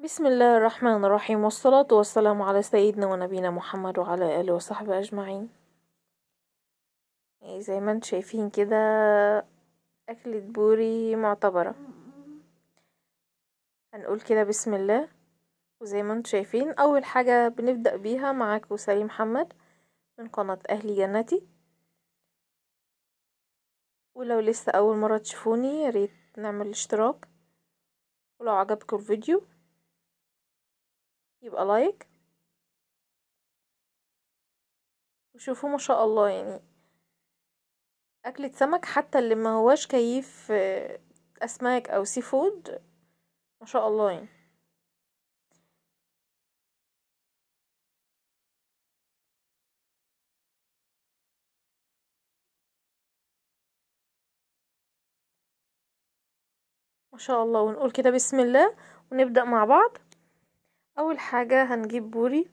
بسم الله الرحمن الرحيم، والصلاة والسلام على سيدنا ونبينا محمد وعلى آله وصحبه أجمعين. زي ما انتم شايفين كده، أكلة بوري معتبرة. هنقول كده بسم الله. وزي ما انتم شايفين، أول حاجة بنبدأ بيها معاكم سليم محمد من قناة أهلي جنتي. ولو لسه أول مرة تشوفوني ياريت نعمل اشتراك، ولو عجبكم الفيديو يبقى لايك. وشوفوا ما شاء الله، يعني أكلة سمك، حتى اللي ما هواش كيف أسماك أو سي فود، ما شاء الله يعني. ما شاء الله. ونقول كده بسم الله ونبدأ مع بعض. أول حاجة هنجيب بوري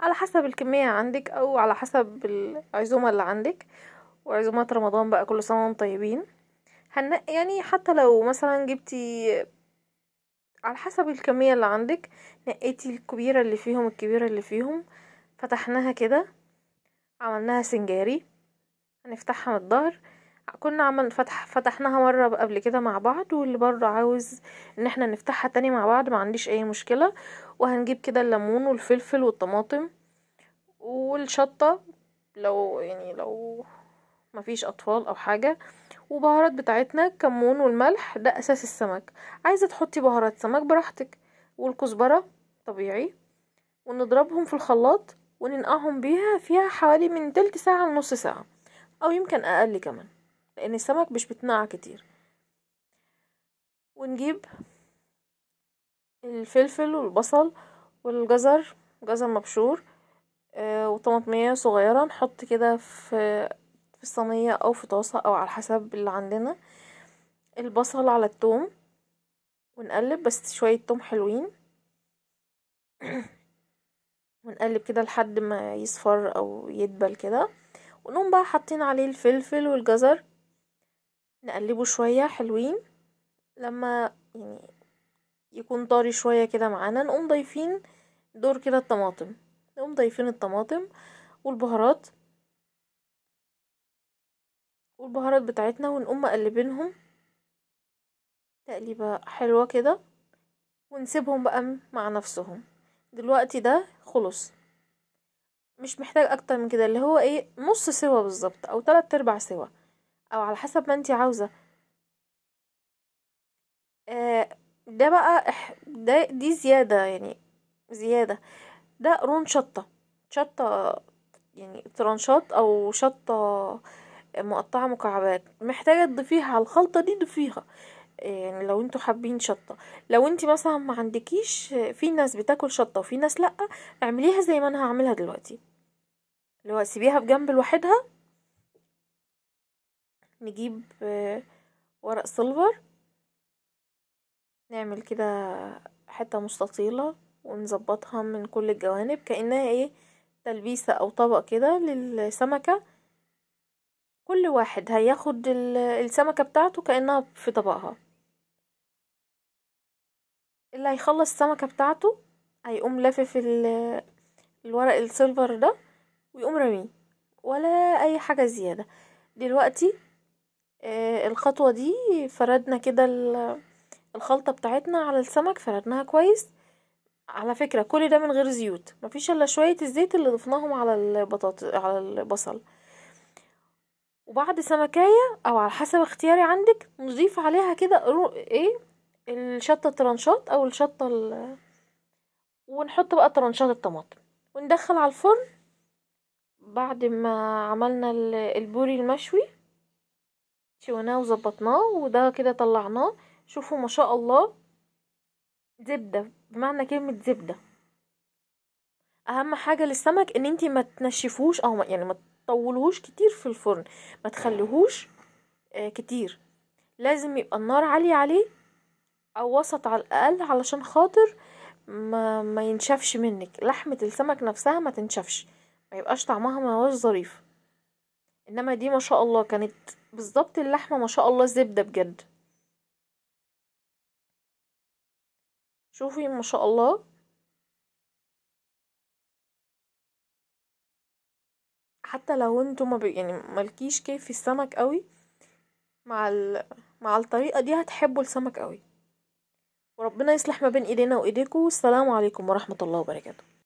على حسب الكمية عندك أو على حسب العزومة اللي عندك، وعزومات رمضان بقى كل سنة وانتم طيبين. يعني حتى لو مثلا جبتي على حسب الكمية اللي عندك، نقيتي الكبيرة اللي فيهم الكبيرة اللي فيهم، فتحناها كده، عملناها سنجاري. هنفتحها من الظهر. كنا فتحناها مرة قبل كده مع بعض، واللي برضه عاوز ان احنا نفتحها تاني مع بعض ما عنديش اي مشكلة. وهنجيب كده الليمون والفلفل والطماطم والشطة، لو مفيش اطفال او حاجة. وبهارات بتاعتنا كمون والملح، ده اساس السمك. عايزة تحطي بهارات سمك براحتك، والكزبرة طبيعي. ونضربهم في الخلاط وننقعهم فيها حوالي من تلت ساعة لنص ساعة، او يمكن اقل كمان، لان السمك مش بتنقع كتير. ونجيب الفلفل والبصل والجزر، جزر مبشور، وطماطمية صغيرة، نحط كده في الصينية او في طاسة او على حسب اللي عندنا. البصل على التوم، ونقلب بس شوية توم حلوين. ونقلب كده لحد ما يصفر او يدبل كده، ونقوم بقى حاطين عليه الفلفل والجزر، نقلبه شوية حلوين. لما يعني يكون طاري شوية كده معانا، نقوم ضايفين دور كده الطماطم، نقوم ضايفين الطماطم والبهارات بتاعتنا، ونقوم مقلبينهم تقليبة حلوة كده، ونسيبهم بقى مع نفسهم. دلوقتي ده خلص، مش محتاج اكتر من كده، اللي هو ايه، نص سوا بالظبط او 3/4 سوا، او على حسب ما انتي عاوزة. آه ده بقى دي زيادة يعني، زيادة. ده قرون شطة، يعني ترانشات او شطة مقطعة مكعبات، محتاجة تضيفيها على الخلطة دي، ضيفيها. يعني لو انتوا حابين شطة. لو انتي مثلا ما عندكيش، في ناس بتاكل شطة وفي ناس لأ، اعمليها زي ما انا هعملها دلوقتي، اللي هو سيبيها في جنب لوحدها. نجيب ورق سيلفر، نعمل كده حتة مستطيلة، ونظبطها من كل الجوانب كأنها ايه، تلبيسة او طبق كده للسمكة. كل واحد هياخد السمكة بتاعته كأنها في طبقها. اللي هيخلص السمكة بتاعته هيقوم لافف الورق السيلفر ده، ويقوم رميه، ولا اي حاجة زيادة. دلوقتي الخطوة دي فردنا كده الخلطة بتاعتنا على السمك، فردناها كويس. على فكرة كل ده من غير زيوت، مفيش الا شوية الزيت اللي ضفناهم على على البصل. وبعد سمكاية او على حسب اختياري عندك، نضيف عليها كده ايه، الشطة ترانشات او الشطة ونحط بقى ترانشات الطماطم، وندخل على الفرن. بعد ما عملنا البوري المشوي، شويناه وظبطناه، وده كده طلعناه. شوفوا ما شاء الله، زبدة بمعنى كلمة زبدة. اهم حاجة للسمك ان انتي ما تنشفوش، او يعني ما تطولهوش كتير في الفرن، ما تخليهوش كتير. لازم يبقى النار عالية عليه، او وسط على الاقل، علشان خاطر ما ينشفش منك لحمة السمك نفسها، ما تنشفش، ما يبقاش طعمها ما هوش ظريف. انما دي ما شاء الله كانت بالظبط اللحمة، ما شاء الله زبدة بجد. شوفي ما شاء الله. حتى لو انتوا ما يعني مالكيش كيف في السمك قوي، مع مع الطريقة دي هتحبوا السمك قوي. وربنا يصلح ما بين ايدينا وايديكم. والسلام عليكم ورحمة الله وبركاته.